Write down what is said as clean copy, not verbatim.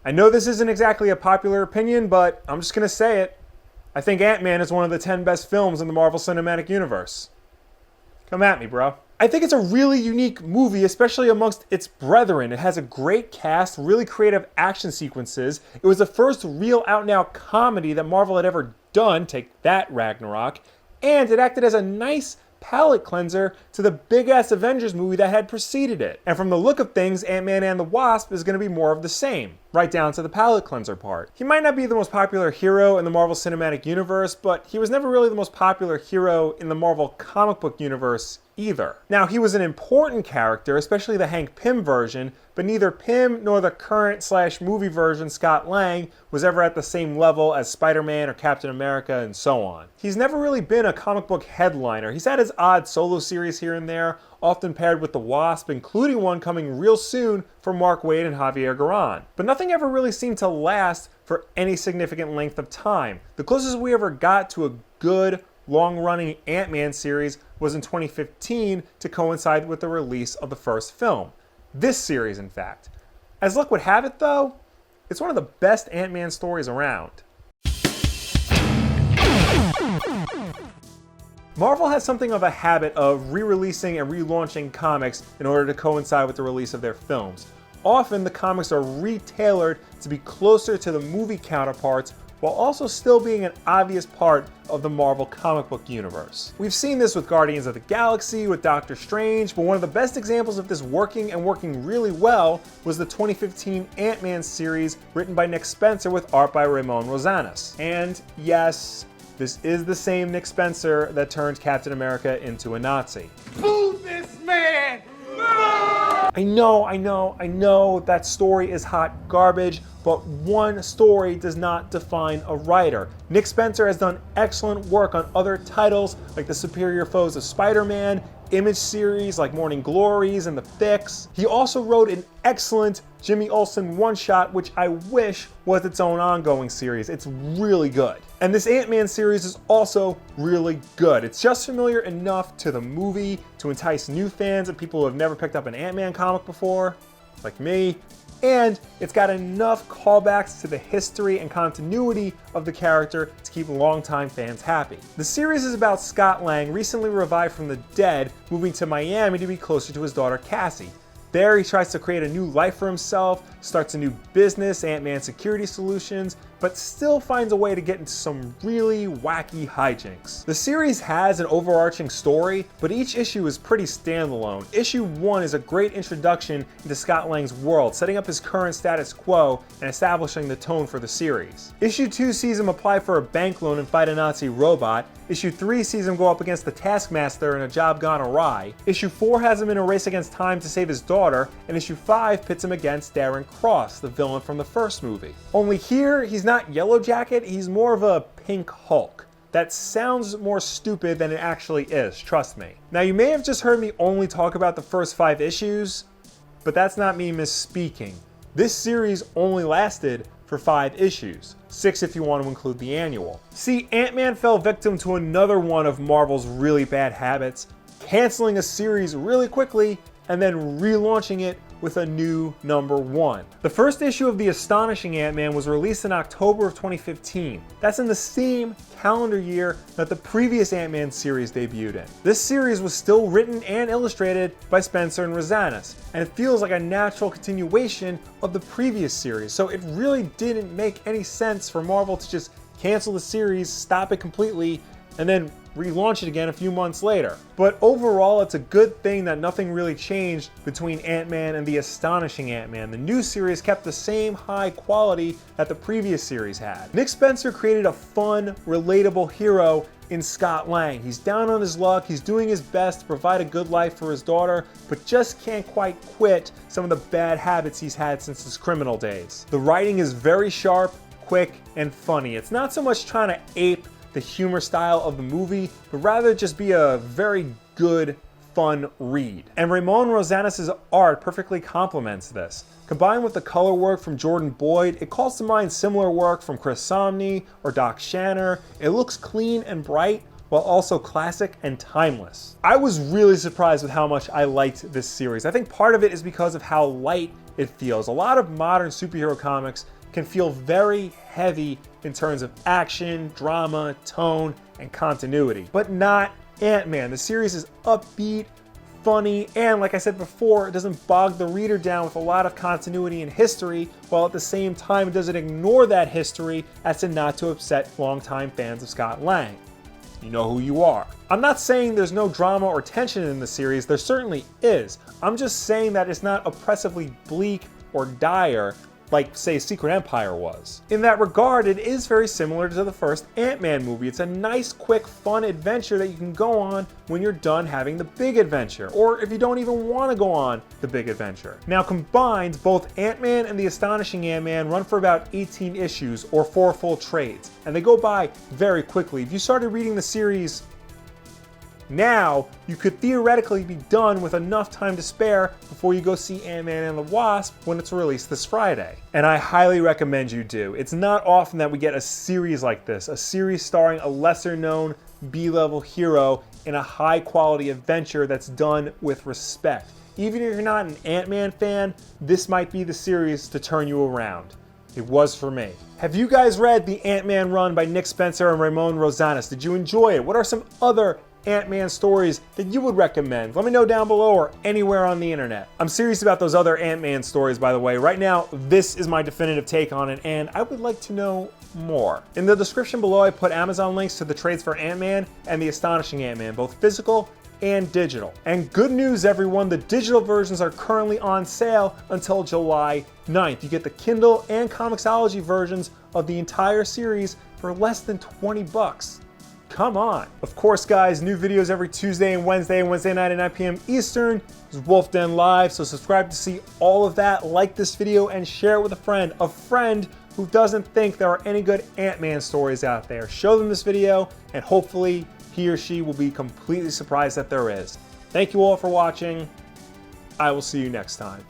I know this isn't exactly a popular opinion, but I'm just gonna say it. I think Ant-Man is one of the 10 best films in the Marvel Cinematic Universe. Come at me, bro. I think it's a really unique movie, especially amongst its brethren. It has a great cast, really creative action sequences. It was the first real out-and-out comedy that Marvel had ever done, take that Ragnarok, and it acted as a nice palate cleanser to the big-ass Avengers movie that had preceded it. And from the look of things, Ant-Man and the Wasp is going to be more of the same, right down to the palate cleanser part. He might not be the most popular hero in the Marvel Cinematic Universe, but he was never really the most popular hero in the Marvel comic book universe either. Now, he was an important character, especially the Hank Pym version, but neither Pym nor the current / movie version Scott Lang was ever at the same level as Spider-Man or Captain America and so on. He's never really been a comic book headliner. He's had his odd solo series here and there, often paired with the Wasp, including one coming real soon for Mark Waid and Javier Garron. But nothing ever really seemed to last for any significant length of time. The closest we ever got to a good, long-running Ant-Man series was in 2015 to coincide with the release of the first film. This series, in fact. As luck would have it, though, it's one of the best Ant-Man stories around. Marvel has something of a habit of re-releasing and relaunching comics in order to coincide with the release of their films. Often, the comics are re-tailored to be closer to the movie counterparts while also still being an obvious part of the Marvel comic book universe. We've seen this with Guardians of the Galaxy, with Doctor Strange, but one of the best examples of this working really well was the 2015 Ant-Man series written by Nick Spencer with art by Ramon Rosanas. And yes, this is the same Nick Spencer that turned Captain America into a Nazi. Boo this man! I know, that story is hot garbage, but one story does not define a writer. Nick Spencer has done excellent work on other titles like The Superior Foes of Spider-Man, Image series like Morning Glories and The Fix. He also wrote an excellent Jimmy Olsen one-shot, which I wish was its own ongoing series. It's really good. And this Ant-Man series is also really good. It's just familiar enough to the movie to entice new fans and people who have never picked up an Ant-Man comic before, like me. And it's got enough callbacks to the history and continuity of the character to keep longtime fans happy. The series is about Scott Lang, recently revived from the dead, moving to Miami to be closer to his daughter Cassie. There, he tries to create a new life for himself, starts a new business, Ant-Man Security Solutions, but still finds a way to get into some really wacky hijinks. The series has an overarching story, but each issue is pretty standalone. Issue 1 is a great introduction into Scott Lang's world, setting up his current status quo and establishing the tone for the series. Issue 2 sees him apply for a bank loan and fight a Nazi robot. Issue 3 sees him go up against the Taskmaster in a job gone awry. Issue 4 has him in a race against time to save his daughter, and Issue 5 pits him against Darren Cross, the villain from the first movie. Only here, he's not Yellow Jacket, he's more of a Pink Hulk. That sounds more stupid than it actually is, trust me. Now, you may have just heard me only talk about the first 5 issues, but that's not me misspeaking. This series only lasted for 5 issues, 6 if you want to include the annual. See, Ant-Man fell victim to another one of Marvel's really bad habits, canceling a series really quickly and then relaunching it with a new number 1. The first issue of the Astonishing Ant-Man was released in October of 2015. That's in the same calendar year that the previous Ant-Man series debuted in. This series was still written and illustrated by Spencer and Rosanas, and it feels like a natural continuation of the previous series, so it really didn't make any sense for Marvel to just cancel the series, stop it completely, and then relaunch it again a few months later. But overall, it's a good thing that nothing really changed between Ant-Man and the Astonishing Ant-Man. The new series kept the same high quality that the previous series had. Nick Spencer created a fun, relatable hero in Scott Lang. He's down on his luck, he's doing his best to provide a good life for his daughter, but just can't quite quit some of the bad habits he's had since his criminal days. The writing is very sharp, quick, and funny. It's not so much trying to ape the humor style of the movie, but rather just be a very good, fun read. And Ramon Rosanas' art perfectly complements this. Combined with the color work from Jordan Boyd, it calls to mind similar work from Chris Samnee or Doc Shanner. It looks clean and bright, while also classic and timeless. I was really surprised with how much I liked this series. I think part of it is because of how light it feels. A lot of modern superhero comics can feel very heavy in terms of action, drama, tone, and continuity. But not Ant-Man. The series is upbeat, funny, and like I said before, it doesn't bog the reader down with a lot of continuity and history, while at the same time it doesn't ignore that history as to not to upset longtime fans of Scott Lang. You know who you are. I'm not saying there's no drama or tension in the series, there certainly is. I'm just saying that it's not oppressively bleak or dire like, say, Secret Empire was. In that regard, it is very similar to the first Ant-Man movie. It's a nice, quick, fun adventure that you can go on when you're done having the big adventure, or if you don't even want to go on the big adventure. Now, combined, both Ant-Man and the Astonishing Ant-Man run for about 18 issues, or 4 full trades, and they go by very quickly. If you started reading the series now, you could theoretically be done with enough time to spare before you go see Ant-Man and the Wasp when it's released this Friday. And I highly recommend you do. It's not often that we get a series like this, a series starring a lesser-known B-level hero in a high-quality adventure that's done with respect. Even if you're not an Ant-Man fan, this might be the series to turn you around. It was for me. Have you guys read the Ant-Man run by Nick Spencer and Ramon Rosanas? Did you enjoy it? What are some other Ant-Man stories that you would recommend? Let me know down below or anywhere on the internet. I'm serious about those other Ant-Man stories, by the way. Right now, this is my definitive take on it, and I would like to know more. In the description below, I put Amazon links to the trades for Ant-Man and the Astonishing Ant-Man, both physical and digital. And good news, everyone, the digital versions are currently on sale until July 9th. You get the Kindle and Comixology versions of the entire series for less than 20 bucks. Come on. Of course, guys, new videos every Tuesday and Wednesday night at 9 p.m. Eastern. This is Wulff Den Live, so subscribe to see all of that. Like this video and share it with a friend who doesn't think there are any good Ant-Man stories out there. Show them this video, and hopefully he or she will be completely surprised that there is. Thank you all for watching. I will see you next time.